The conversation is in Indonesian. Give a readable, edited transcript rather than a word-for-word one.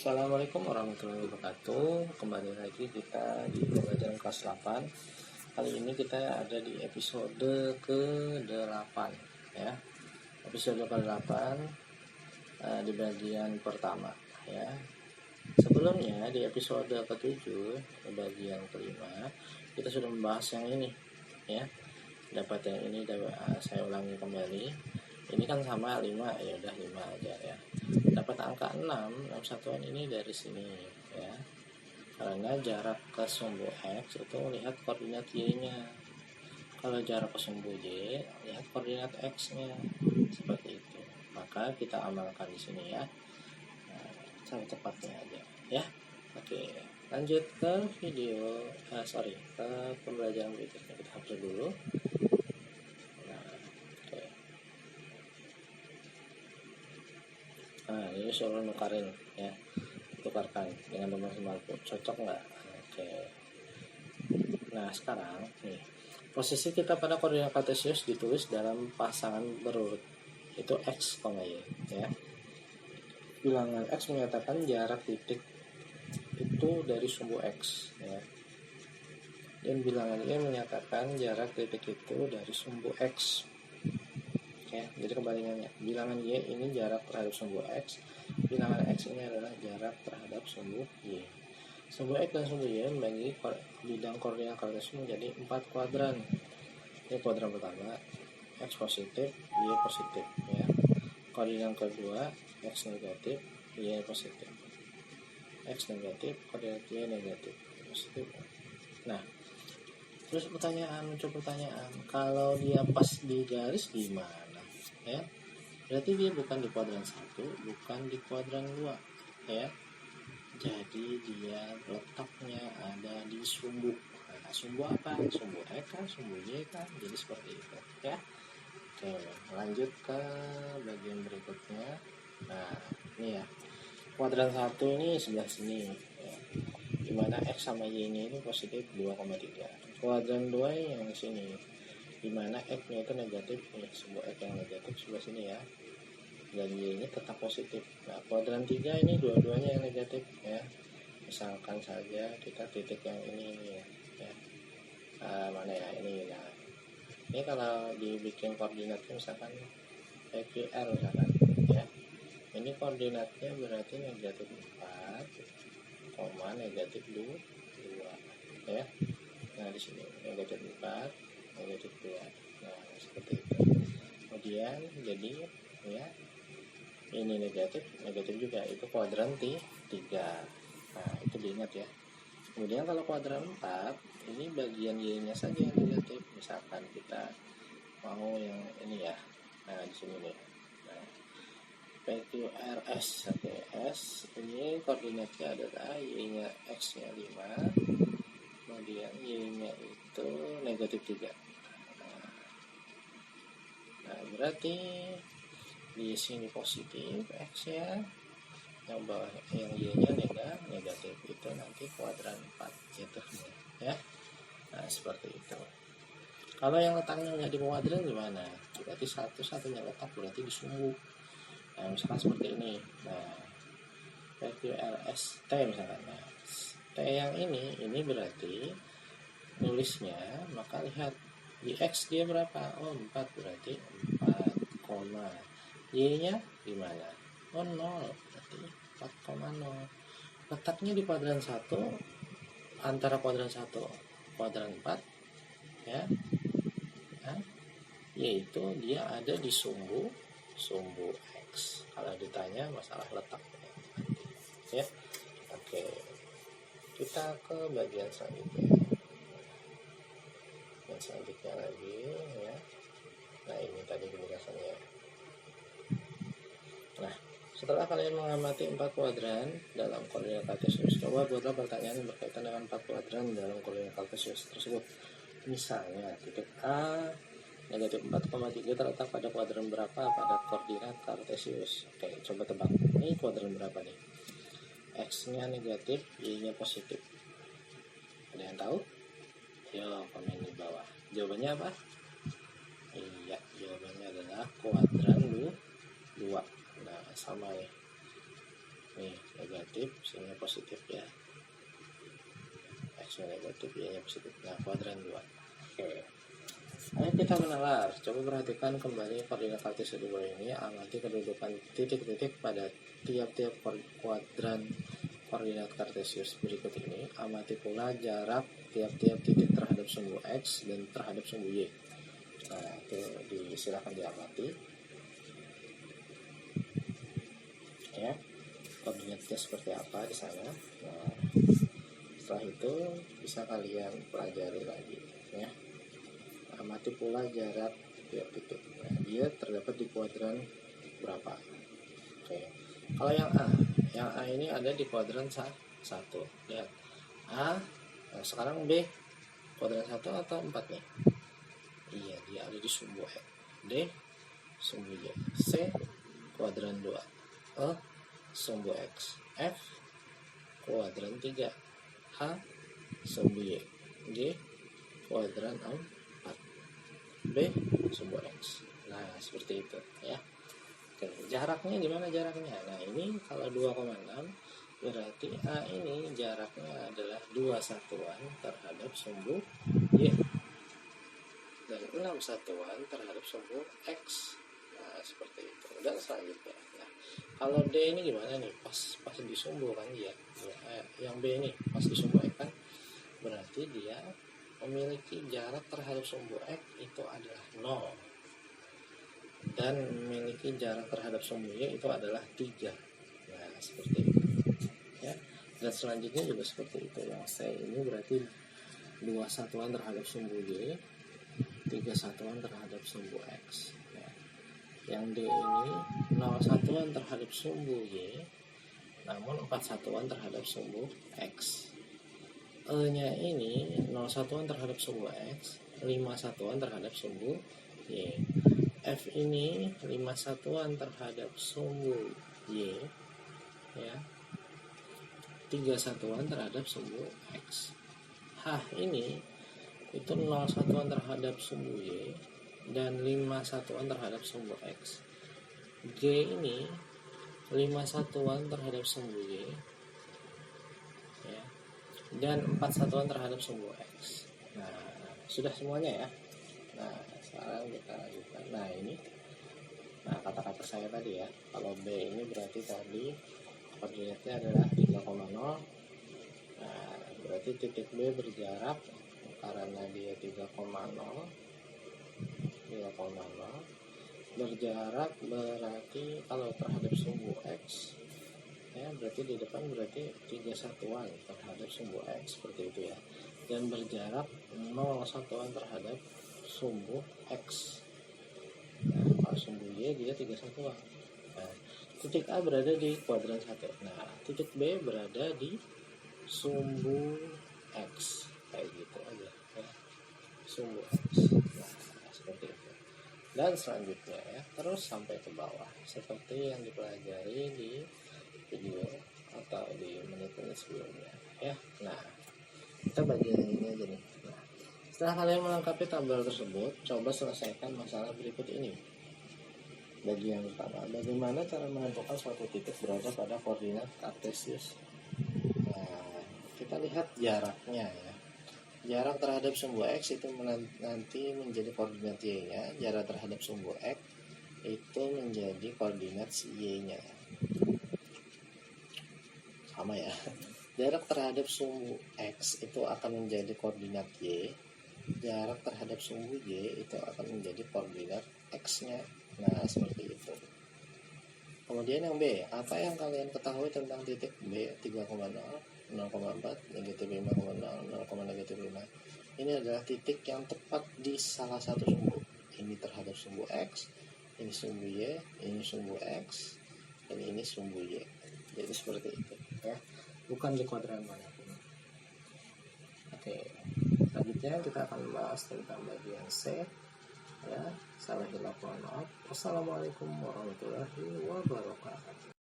Assalamualaikum warahmatullahi wabarakatuh. Kembali lagi kita di pembelajaran kelas 8. Kali ini kita ada di episode ke-8 ya. Episode ke-8 di bagian pertama ya. Sebelumnya di episode ke-7 di bagian kelima kita sudah membahas yang ini ya. Dapat yang ini saya ulangi kembali. Ini kan sama 5, ya udah 5 aja ya. Dapat angka 6 satuan ini dari sini ya. Karena jarak ke sumbu X itu lihat koordinat Y-nya. Kalau jarak ke sumbu Y, lihat koordinat X-nya. Seperti itu. Maka kita amalkan di sini ya. Nah, cara cepatnya aja ya. Oke, lanjut ke video ke pembelajaran berikutnya. Kita hapus dulu. Nah, ini suruh nukarin ya, tukarkan dengan nomor sembako, cocok nggak? Oke. Nah sekarang nih, posisi kita pada koordinat kartesius ditulis dalam pasangan berurut, itu x, y ya. Bilangan x menyatakan jarak titik itu dari sumbu x ya, dan bilangan y menyatakan jarak titik itu dari sumbu x. Ya, jadi kebalikannya, bilangan Y ini jarak terhadap sumbu X, bilangan X ini adalah jarak terhadap sumbu Y. Sumbu X dan sumbu Y membagi bidang koordinat kartesius menjadi 4 kuadran. Ini kuadran pertama, X positif, Y positif ya. Koordinat kedua, X negatif, Y positif. X negatif, koordinat Y negatif, positif. Nah, terus muncul pertanyaan, kalau dia pas di garis gimana? Ya, berarti dia bukan di kuadran 1, bukan di kuadran 2 ya. Jadi dia letaknya ada di sumbu. Nah, sumbu apa? Sumbu X kan, sumbu Y kan. Jadi seperti itu ya. Oke, lanjut ke bagian berikutnya. Nah, ini ya. Kuadran 1 ini sebelah sini ya. Dimana X sama Y ini positif 2,3. Kuadran 2 yang di sini, dimana X-nya itu negatif, sebuah X yang negatif sebelah sini ya, dan Y-nya tetap positif. Nah, kuadran 3 ini dua-duanya yang negatif ya. Misalkan saja kita titik yang ini ya. Mana ya ini ya. Ini kalau dibikin koordinatnya misalkan PQR misalkan ya. Ini koordinatnya berarti negatif 4, negatif 2 ya. Nah, di sini negatif 4, negatif 2. Nah, seperti itu. Kemudian jadi ya, ini negatif juga, itu kuadran 3. Nah, itu diingat ya. Kemudian kalau kuadran 4, ini bagian Y-nya saja yang negatif. Misalkan kita mau yang ini ya. Nah, di sini nih. Nah, PQRS, S ini koordinatnya adalah Y-nya X-nya 5, kemudian Y-nya itu negatif 3. Nah, berarti di sini positif X ya, yang bawah yang Y-nya negatif, itu nanti kuadran 4 jatuhnya ya. Nah, seperti itu. Kalau yang letaknya nggak di kuadran gimana? Berarti satu-satunya letak berarti di sumbu. Nah, misalkan seperti ini. Nah, PQRST misalkan. Nah, T yang ini berarti nulisnya, maka lihat di X dia berapa? Oh, 4, berarti 4, Y-nya gimana? Oh, 0, berarti 4,0. Letaknya di kuadran 1, antara kuadran 1 kuadran 4 ya. Nah, yaitu dia ada di sumbu X. Kalau ditanya masalah letaknya ya. Oke, kita ke bagian selanjutnya lagi ya. Nah, ini tadi penjelasannya. Nah, setelah kalian mengamati 4 kuadran dalam koordinat kartesius, coba buatlah pertanyaan yang berkaitan dengan 4 kuadran dalam koordinat kartesius tersebut. Misalnya titik A negatif 4,3 terletak pada kuadran berapa pada koordinat kartesius? Oke, coba tebak. Ini kuadran berapa nih? X-nya negatif, Y-nya positif. Ada yang tahu? Yo, komen di bawah. Jawabannya apa? Iya, jawabannya adalah kuadran 2. Nah, sama ya. nih negatif, sini positif ya. X negatif, Y-nya positif. Nah, kuadran 2. Oke. Ayo kita menalar. Coba perhatikan kembali koordinat kartesius di bawah ini. Amati kedudukan titik-titik pada tiap-tiap kuadran koordinat kartesius berikut ini. Amati pula jarak tiap-tiap titik terhadap sumbu X dan terhadap sumbu Y. Nah, itu silakan diamati. Ya, koordinatnya seperti apa di sana. Nah, setelah itu bisa kalian pelajari lagi ya. Amati pula jarak tiap titik. Nah, dia terdapat di kuadran berapa. Oke. Kalau yang A ini ada di kuadran 1. Lihat. A, nah sekarang B kuadran 1 atau 4 nih? Iya, dia ada di sumbu X. D sumbu Y. C kuadran 2. E sumbu X. F kuadran 3. H sumbu Y. G kuadran 4. B sumbu X. Nah, seperti itu ya. Oke, jaraknya gimana jaraknya? Nah, ini kalau 2,6 berarti A ini jaraknya adalah 2 satuan terhadap sumbu Y dan 6 satuan terhadap sumbu X. Nah, seperti itu. Dan selanjutnya. Nah, kalau D ini gimana nih? Pas di sumbu kan dia. Yang B ini pas di sumbu X kan berarti dia memiliki jarak terhadap sumbu X itu adalah 0 dan memiliki jarak terhadap sumbu Y itu adalah 3. Nah, seperti itu ya. Dan selanjutnya juga seperti itu. Yang C ini berarti 2 satuan terhadap sumbu Y, 3 satuan terhadap sumbu X ya. Yang D ini 0 satuan terhadap sumbu Y namun 4 satuan terhadap sumbu X. E nya ini 0 satuan terhadap sumbu X, 5 satuan terhadap sumbu Y. F ini 5 satuan terhadap sumbu Y ya, 3 satuan terhadap sumbu X. H ini itu 0 satuan terhadap sumbu Y dan 5 satuan terhadap sumbu X. G ini 5 satuan terhadap sumbu Y ya, dan 4 satuan terhadap sumbu X. Nah, sudah semuanya ya. Nah, sekarang kita lanjutkan. Nah, ini kata-kata saya tadi ya. Kalau B ini berarti tadi koordinatnya adalah 3,0. Nah, berarti titik B berjarak karena dia 3,0 berjarak berarti kalau terhadap sumbu X ya, berarti di depan berarti 3 satuan terhadap sumbu X seperti itu ya, dan berjarak 0 satuan terhadap sumbu X. Nah, kalau sumbu Y dia 3 satuan. Nah, titik A berada di kuadran 1. Nah, titik B berada di sumbu X kayak gitu aja ya. Sumbu X. Nah, seperti itu. Dan selanjutnya ya, terus sampai ke bawah seperti yang dipelajari di video atau di menit-menit sebelumnya ya. Nah, kita bagian ini aja nih. Nah, setelah kalian melengkapi tabel tersebut, coba selesaikan masalah berikut ini. Bagian pertama, bagaimana cara menentukan suatu titik berada pada koordinat kartesius. Nah, kita lihat jaraknya ya. Jarak terhadap sumbu X itu nanti menjadi koordinat Y-nya, jarak terhadap sumbu X itu menjadi koordinat Y-nya. Sama ya. Jarak terhadap sumbu X itu akan menjadi koordinat Y, jarak terhadap sumbu Y itu akan menjadi koordinat X-nya. Nah, seperti itu. Kemudian yang B, apa yang kalian ketahui tentang titik B 3,0, 0,4, negatif 5,0, 0, negatif 5. Ini adalah titik yang tepat di salah satu sumbu. Ini terhadap sumbu X, ini sumbu Y, ini sumbu X, dan ini sumbu Y. Jadi seperti itu ya. Bukan di kuadran manapun. Oke. Selanjutnya kita akan membahas tentang bagian C ya. Salah hilaf, mohon maaf. Wassalamualaikum warahmatullahi wabarakatuh.